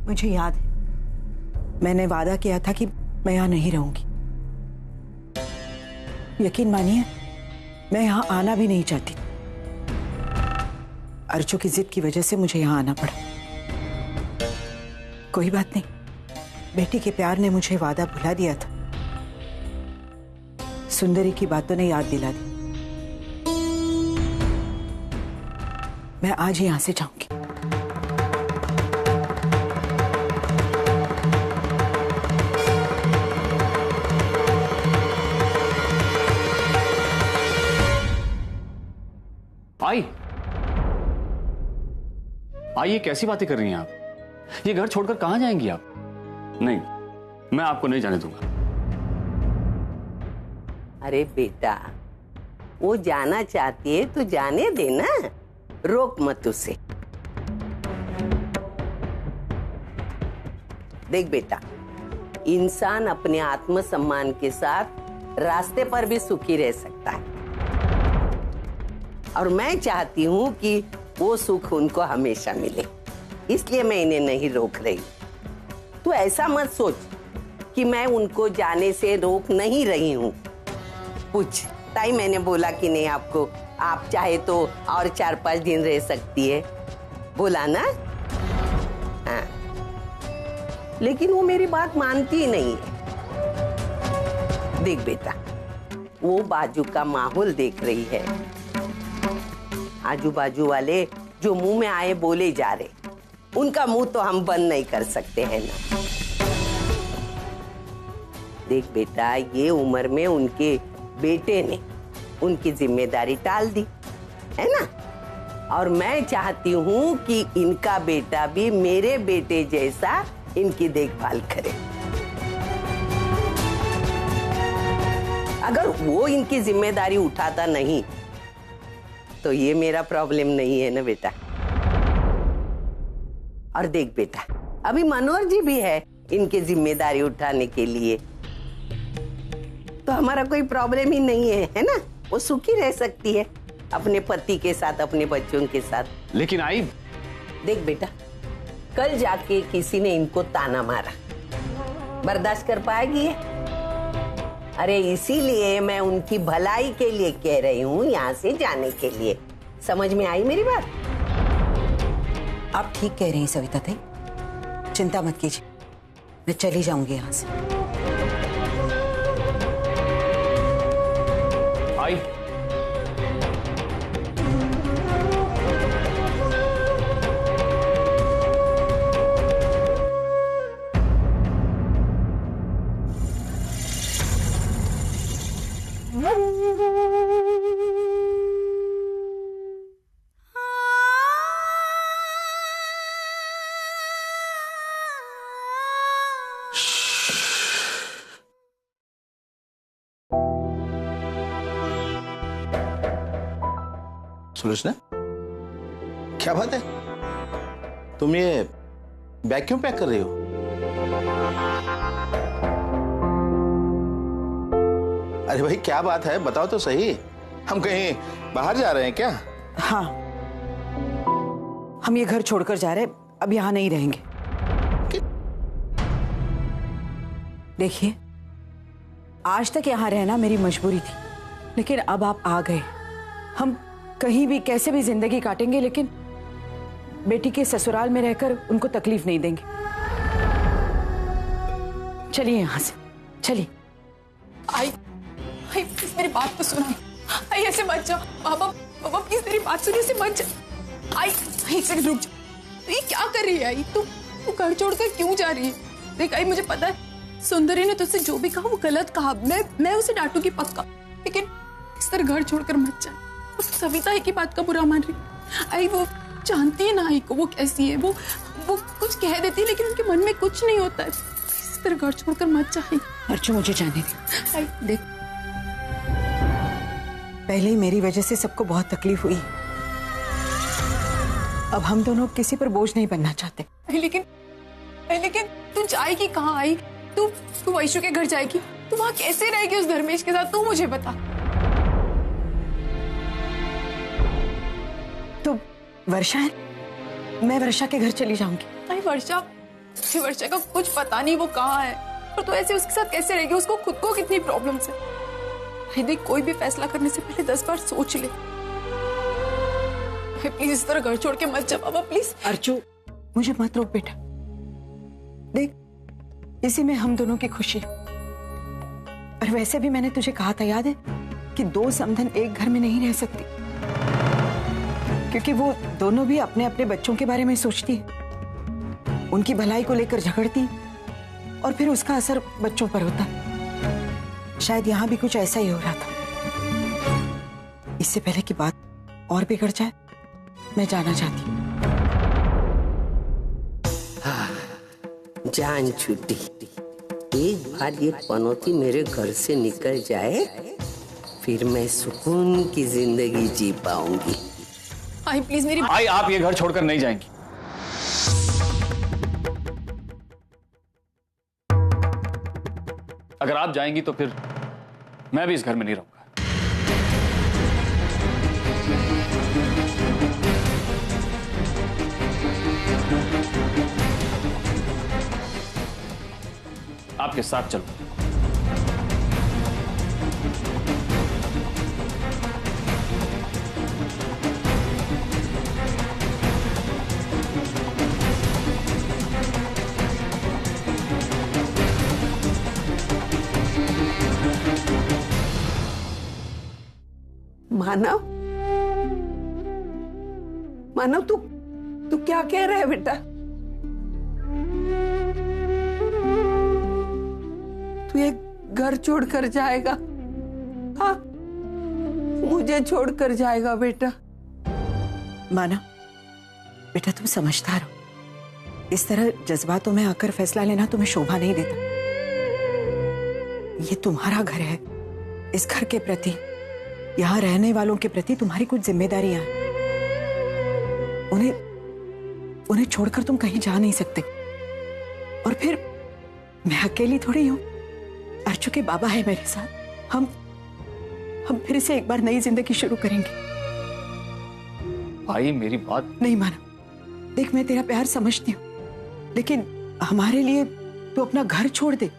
मुझे याद है, मैंने वादा किया था कि मैं यहाँ नहीं रहूंगी। यकीन मानिए, मैं यहाँ आना भी नहीं चाहती। अर्चू की जिद की वजह से मुझे यहाँ आना पड़ा। कोई बात नहीं, बेटी के प्यार ने मुझे वादा भुला दिया था। सुंदरी की बातों ने याद दिला दी। मैं आज ही यहां से जाऊंगी। आई, ये कैसी बातें कर रही हैं आप? ये घर छोड़कर कहां जाएंगी आप? नहीं, मैं आपको नहीं जाने दूंगा। अरे बेटा, वो जाना चाहती है तो जाने देना, रोक मत उसे। देख बेटा, इंसान अपने आत्मसम्मान के साथ रास्ते पर भी सुखी रह सकता है, और मैं चाहती हूँ कि वो सुख उनको हमेशा मिले, इसलिए मैं इन्हें नहीं रोक रही। तू ऐसा मत सोच कि मैं उनको जाने से रोक नहीं रही हूँ। पूछ ताई, मैंने बोला कि नहीं आपको? आप चाहे तो और 4-5 दिन रह सकती है, बोला ना? हाँ, लेकिन वो मेरी बात मानती ही नहीं है। देख बेटा, वो बाजू का माहौल देख रही है। आजू बाजू वाले जो मुंह में आए बोले जा रहे, उनका मुंह तो हम बंद नहीं कर सकते हैं ना। देख बेटा, ये उम्र में उनके बेटे ने उनकी जिम्मेदारी टाल दी है ना, और मैं चाहती हूँ कि इनका बेटा भी मेरे बेटे जैसा इनकी देखभाल करे। अगर वो इनकी जिम्मेदारी उठाता नहीं तो ये मेरा प्रॉब्लम नहीं है ना बेटा। और देख बेटा, अभी मनोहर जी भी है इनकी जिम्मेदारी उठाने के लिए, तो हमारा कोई प्रॉब्लम ही नहीं है ना। वो सुखी रह सकती है अपने पति के साथ, अपने बच्चों के साथ। लेकिन आई, देख बेटा, कल जाके किसी ने इनको ताना मारा, बर्दाश्त कर पाएगी ये? अरे इसीलिए मैं उनकी भलाई के लिए कह रही हूँ, यहाँ से जाने के लिए। समझ में आई मेरी बात? आप ठीक कह रही हैं सविता ताई, चिंता मत कीजिए, मैं चली जाऊंगी यहाँ से। आई, सुलोचना, क्या बात है? तुम ये बैग क्यों पैक कर रही हो? अरे भाई, क्या बात है, बताओ तो सही। हम कहीं बाहर जा रहे हैं क्या? हाँ, हम ये घर छोड़कर जा रहे हैं, अब यहाँ नहीं रहेंगे। देखिए, आज तक यहाँ रहना मेरी मजबूरी थी, लेकिन अब आप आ गए। हम कहीं भी कैसे भी जिंदगी काटेंगे, लेकिन बेटी के ससुराल में रहकर उनको तकलीफ नहीं देंगे। चलिए यहाँ से, चलिए। आई प्लीज मेरी बात तो सुनो। आई ऐसे मत जाओ, बाबा प्लीज मेरी बात सुनिए, ऐसे मत जाओ। आई एक सेकंड रुक जाओ। तो ये क्या कर रही है आई? तू घर छोड़कर क्यों जा रही है? देख आई, मुझे पता है सुंदरी ने तुझसे जो भी कहा वो गलत कहा, मैं उसे डांटूंगी पक्का, लेकिन इस तरह घर छोड़कर मत जा। वो तो सविता की बात का बुरा मान रही। आई वो जानती है ना आई को, वो कैसी है, वो कुछ कह देती है लेकिन उनके मन में कुछ नहीं होता है। इस तरह घर छोड़कर मत जा। अर्चू, मुझे जाने दे। आई देख, पहले ही मेरी वजह से सबको बहुत तकलीफ हुई, अब हम दोनों किसी पर बोझ नहीं बनना चाहते। लेकिन तू जाएगी कहाँ? आई तू वैशु के घर जाएगी? तू वहां कैसे रहेगी उस धर्मेश के साथ? तू मुझे बता। तो वर्षा है, मैं वर्षा के घर चली जाऊंगी। नहीं वर्षा, वर्षा का कुछ पता नहीं वो कहाँ है, और तो ऐसे उसके साथ कैसे रहेगी? उसको खुद को कितनी प्रॉब्लम्स है। देख, कोई भी फैसला करने से पहले 10 बार सोच ले। प्लीज इस तरह घर छोड़ के मत जा बाबा, प्लीज। अर्चू, मुझे मत रोक बेटा। देख, इसी में हम दोनों की खुशी है। और वैसे भी मैंने तुझे कहा था, याद है, कि 2 समधन एक घर में नहीं रह सकती, क्योंकि वो दोनों भी अपने अपने बच्चों के बारे में सोचती है, उनकी भलाई को लेकर झगड़ती, और फिर उसका असर बच्चों पर होता। शायद यहां भी कुछ ऐसा ही हो रहा था। इससे पहले की बात और बिगड़ जाए, मैं जाना चाहती हूँ। जान छूटी। एक बार ये पनौती मेरे घर से निकल जाए, फिर मैं सुकून की जिंदगी जी पाऊंगी। आई प्लीज मेरी आई, आप ये घर छोड़कर नहीं जाएंगी। अगर आप जाएंगी तो फिर मैं भी इस घर में नहीं रहूंगा। आपके साथ चलो। मानव, मानव, तू क्या कह रहा है बेटा? तू ये घर छोड़कर जाएगा? हाँ, मुझे छोड़कर जाएगा बेटा? माना, बेटा तुम समझदार हो। इस तरह जज्बातों में आकर फैसला लेना तुम्हें शोभा नहीं देता। ये तुम्हारा घर है। इस घर के प्रति, यहाँ रहने वालों के प्रति तुम्हारी कुछ जिम्मेदारियां हैं। उन्हें छोड़कर तुम कहीं जा नहीं सकते। और फिर मैं अकेली थोड़ी हूं। अर्चू के बाबा है मेरे साथ। हम फिर से एक बार नई जिंदगी शुरू करेंगे। भाई, मेरी बात नहीं माना। देख, मैं तेरा प्यार समझती हूँ, लेकिन हमारे लिए तू अपना घर छोड़ दे,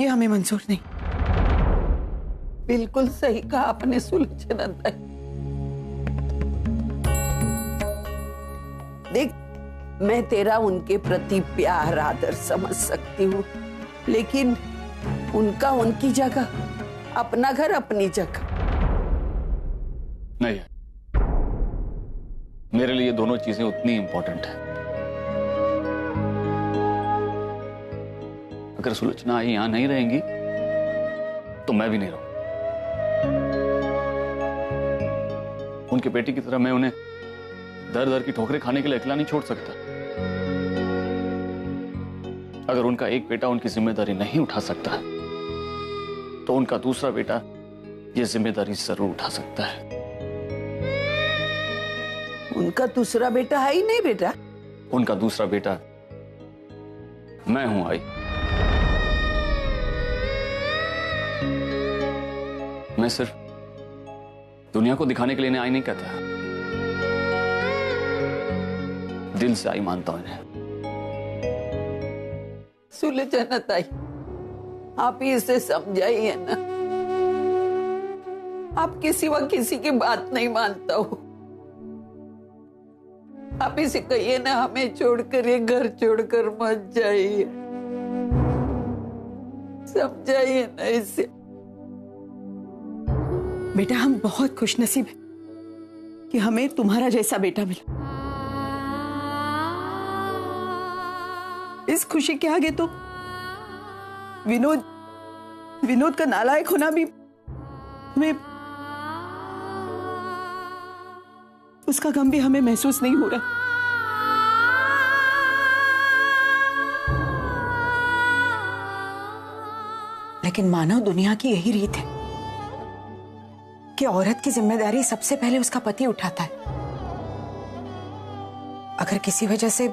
ये हमें मंजूर नहीं। बिल्कुल सही कहा आपने सुलोचना ताई। देख, मैं तेरा उनके प्रति प्यार आदर समझ सकती हूँ, लेकिन उनका उनकी जगह, अपना घर अपनी जगह। नहीं है, मेरे लिए दोनों चीजें उतनी इंपॉर्टेंट है। अगर सुलोचना आई यहां नहीं रहेंगी तो मैं भी नहीं रहूंगा। उनके बेटी की तरह मैं उन्हें दर दर की ठोकरें खाने के लिए अकेला नहीं छोड़ सकता। अगर उनका एक बेटा उनकी जिम्मेदारी नहीं उठा सकता तो उनका दूसरा बेटा यह जिम्मेदारी जरूर उठा सकता है। उनका दूसरा बेटा है ही नहीं बेटा। उनका दूसरा बेटा मैं हूं। आई, मैं सिर्फ दुनिया को दिखाने के लिए इन्हें आई नहीं कहता, दिल से आई मानता हूं इन्हें। सुलोचना ताई, आप ही इसे समझाइए ना। आपके सिवा किसी की बात नहीं मानता हो। आप इसे कहिए ना, हमें छोड़कर, ये घर छोड़कर मत जाइए। समझाइए ना इसे। बेटा, हम बहुत खुशनसीब हैं कि हमें तुम्हारा जैसा बेटा मिला। इस खुशी के आगे तो विनोद का नालायक होना भी हमें, उसका गम भी हमें महसूस नहीं हो रहा। लेकिन मानव दुनिया की यही रीत है कि औरत की जिम्मेदारी सबसे पहले उसका पति उठाता है। अगर किसी वजह से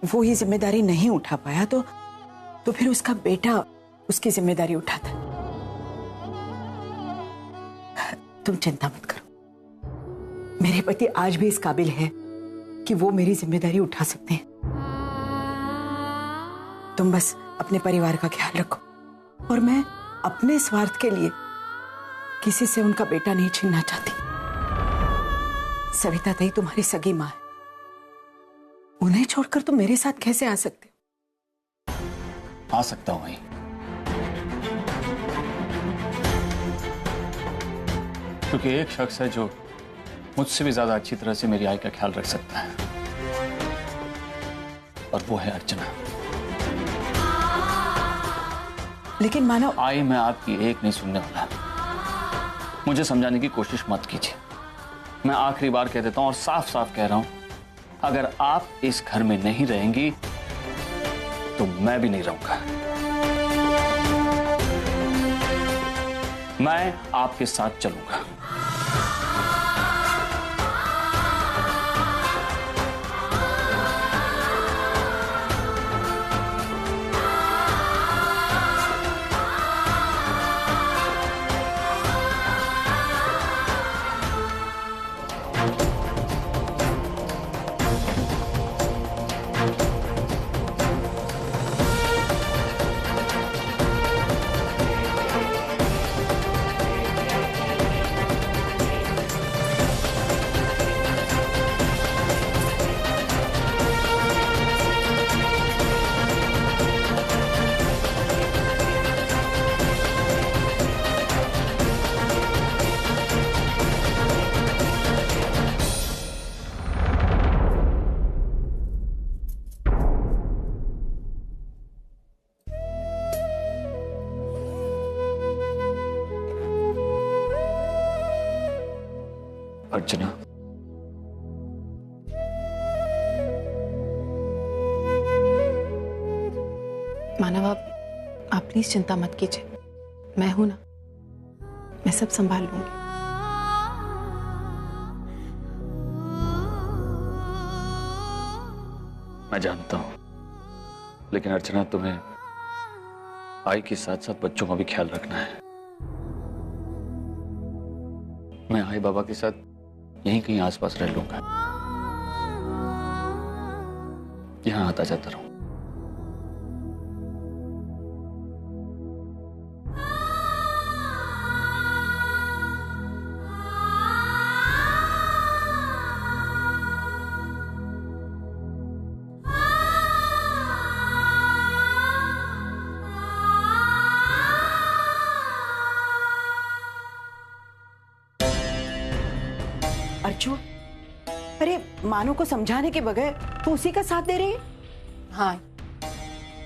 वो ये जिम्मेदारी नहीं उठा पाया तो फिर उसका बेटा उसकी जिम्मेदारी उठाता है। तुम चिंता मत करो, मेरे पति आज भी इस काबिल है कि वो मेरी जिम्मेदारी उठा सकते हैं। तुम बस अपने परिवार का ख्याल रखो, और मैं अपने स्वार्थ के लिए किसी से उनका बेटा नहीं छीनना चाहती। सविता ताई तुम्हारी सगी मां है, उन्हें छोड़कर तुम मेरे साथ कैसे आ सकते हो? आ सकता हूं वहीं, क्योंकि एक शख्स है जो मुझसे भी ज्यादा अच्छी तरह से मेरी आई का ख्याल रख सकता है, और वो है अर्चना। लेकिन मानो आई मैं आपकी एक नहीं सुनने वाला। मुझे समझाने की कोशिश मत कीजिए। मैं आखिरी बार कह देता हूं और साफ साफ कह रहा हूं, अगर आप इस घर में नहीं रहेंगी तो मैं भी नहीं रहूंगा। मैं आपके साथ चलूंगा। अर्चना, मानव, आप प्लीज चिंता मत कीजिए, मैं हूं ना, मैं सब संभाल लूंगी। मैं जानता हूं, लेकिन अर्चना तुम्हें आई के साथ साथ बच्चों का भी ख्याल रखना है। मैं आई बाबा के साथ यहीं कहीं आसपास रह लूंगा, यहां आता जाता रहूं। अर्चू, अरे मानो को समझाने के बगैर तू उसी का साथ दे रही है? हाँ,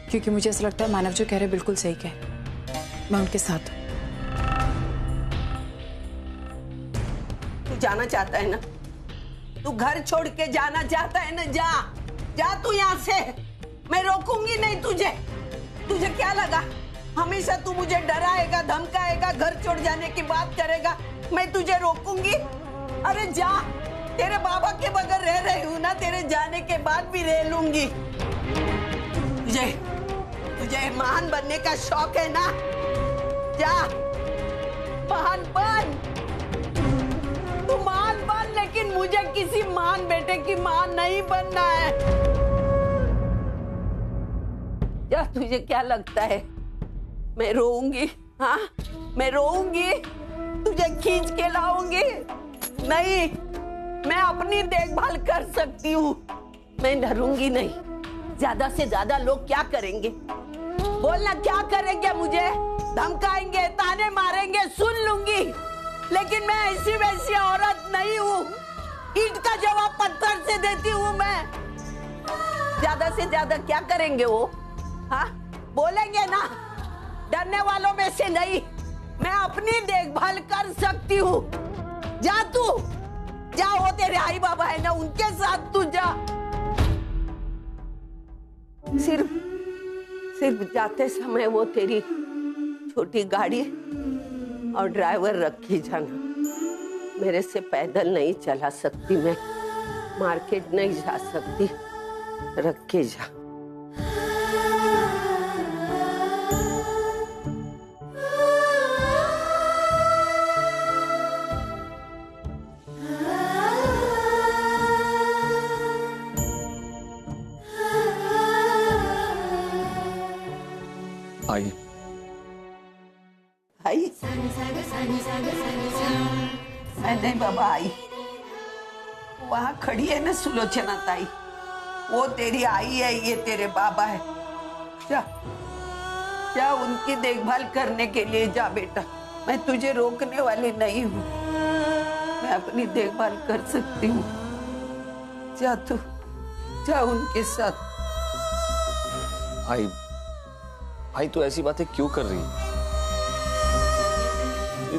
क्योंकि मुझे ऐसा लगता है मानव जो कह रहे बिल्कुल सही कह, मैं उनके साथ हूं। तू जाना चाहता है ना, तू घर छोड़ के जाना चाहता है ना, जा जा तू यहाँ से, मैं रोकूंगी नहीं तुझे। तुझे क्या लगा हमेशा तू मुझे डराएगा, धमकाएगा, घर छोड़ जाने की बात करेगा, मैं तुझे रोकूंगी? अरे जा, तेरे बाबा के बगैर रह रही हूं ना, तेरे जाने के बाद भी रह लूंगी। तुझे महान बनने का शौक है ना, जा महान बन, तू महान बन, लेकिन मुझे किसी महान बेटे की मां नहीं बनना है। या तुझे क्या लगता है मैं रोऊंगी? हाँ, मैं रोऊंगी? तुझे खींच के लाऊंगी? नहीं, मैं अपनी देखभाल कर सकती हूँ, मैं डरूंगी नहीं। ज्यादा से ज्यादा लोग क्या करेंगे, बोलना क्या करेंगे, मुझे धमकाएंगे, ताने मारेंगे, सुन लूंगी, लेकिन मैं ऐसी वैसी औरत नहीं हूँ। ईंट का जवाब पत्थर से देती हूँ मैं। ज्यादा से ज्यादा क्या करेंगे वो? हाँ, बोलेंगे ना, डरने वालों में से नहीं, मैं अपनी देखभाल कर सकती हूँ। जा तू, जा, वो तेरे आई बाबा है ना, उनके साथ तू जा। सिर्फ जाते समय वो तेरी छोटी गाड़ी और ड्राइवर रखी जाना। मेरे से पैदल नहीं चला सकती मैं, मार्केट नहीं जा सकती, रख के जा। आई आई मैं नहीं बाबा आई। वहां खड़ी है ना सुलोचना ताई, वो तेरी आई है, ये तेरे बाबा है। जा जा उनकी देखभाल करने के लिए जा बेटा, मैं तुझे रोकने वाली नहीं हूँ, मैं अपनी देखभाल कर सकती हूँ। जा तू जा उनके साथ। आई तो ऐसी बातें क्यों कर रही है?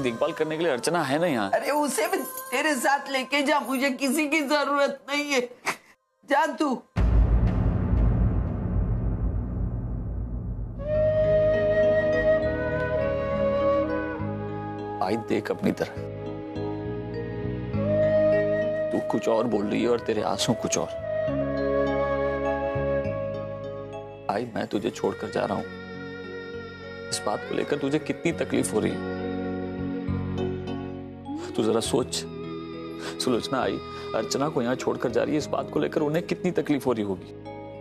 देखभाल करने के लिए अर्चना है ना यहाँ। अरे उसे भी तेरे साथ लेके जा, मुझे किसी की जरूरत नहीं है। जा तू। आई देख अपनी तरह, तू कुछ और बोल रही है और तेरे आंसू कुछ और। आई मैं तुझे छोड़कर जा रहा हूं, इस बात को लेकर तुझे कितनी तकलीफ हो रही है तू जरा सोच। सुलोचना आई अर्चना को यहाँ छोड़कर जा रही है, इस बात को लेकर उन्हें कितनी तकलीफ हो रही होगी।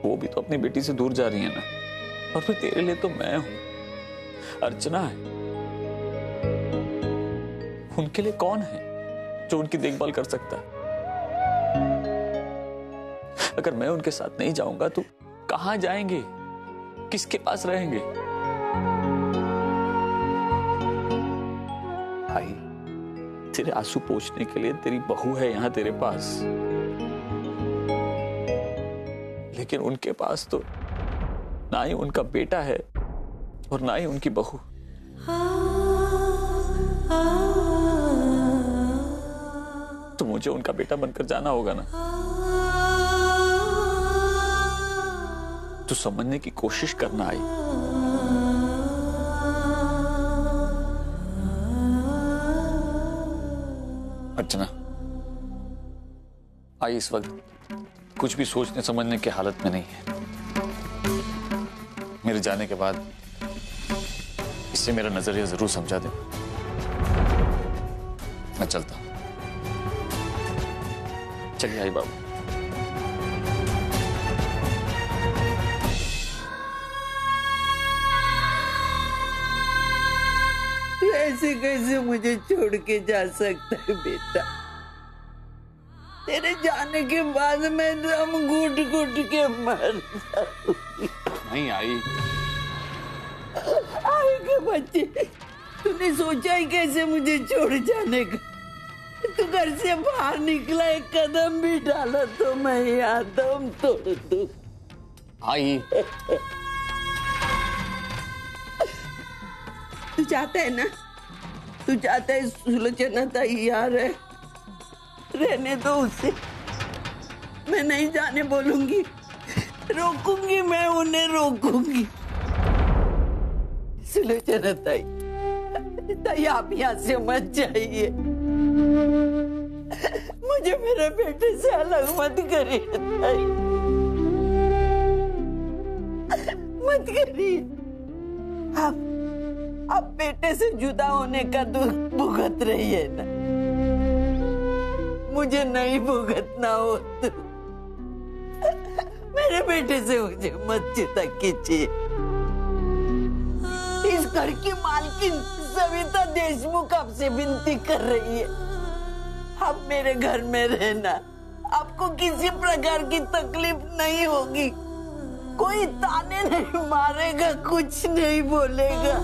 वो भी तो अपनी बेटी से दूर जा रही है ना, और फिर तेरे लिए तो मैं हूं, अर्चना है। उनके लिए कौन है जो उनकी देखभाल कर सकता है? अगर मैं उनके साथ नहीं जाऊंगा तो कहां जाएंगे, किसके पास रहेंगे? आई तेरे आंसू पोंछने के लिए तेरी बहू है यहाँ तेरे पास, लेकिन उनके पास तो ना ही उनका बेटा है और ना ही उनकी बहू। तो मुझे उनका बेटा बनकर जाना होगा ना। तो समझने की कोशिश करना आई। अर्चना आई इस वक्त कुछ भी सोचने समझने की हालत में नहीं है। मेरे जाने के बाद इससे मेरा नजरिया जरूर समझा दे। मैं चलता हूं। चलिए आई बाबू। ऐसे कैसे मुझे छोड़ के जा सकता है बेटा? तेरे जाने के बाद मैं दम घुट घुट के मर जाऊंगी। नहीं आई के बच्चे, तूने सोचा ही कैसे मुझे छोड़ जाने का? तू घर से बाहर निकला, एक कदम भी डाला तो मैं यहाँ दम तोड़ दूं। आई तू चाहता है ना, तू चाहता है सुलोचना ताई यहाँ रहने दो उसे। मैं नहीं जाने बोलूंगी, रोकूंगी, मैं उन्हें रोकूंगी। सुलोचना ताई आप यहाँ से मत जाइए, मुझे मेरे बेटे से अलग मत करिए ताई, मत करिए। आप बेटे से जुदा होने का दुख भुगत रही है ना, मुझे नहीं भुगतना हो तो मेरे बेटे से मुझे मत चिता कीजिए। इस घर की मालकिन सविता देशमुख आपसे विनती कर रही है, आप मेरे घर में रहना, आपको किसी प्रकार की तकलीफ नहीं होगी, कोई ताने नहीं मारेगा, कुछ नहीं बोलेगा,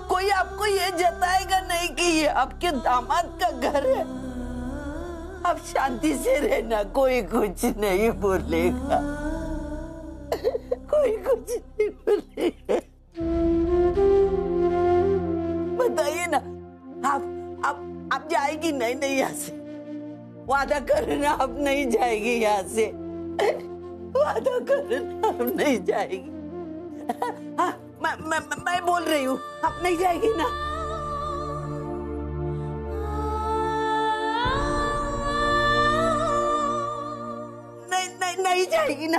कोई आपको ये जताएगा नहीं कि ये आपके दामाद का घर है। आप शांति से रहना, कोई कुछ नहीं बोलेगा, कोई कुछ नहीं बोलेगा। बताइए ना, आप जाएगी नहीं यहाँ से? वादा करना आप नहीं जाएगी यहाँ से, वादा करना आप नहीं जाएगी। हाँ, मैं बोल रही हूँ, आप नहीं जाएगी ना? नहीं जाएगी ना?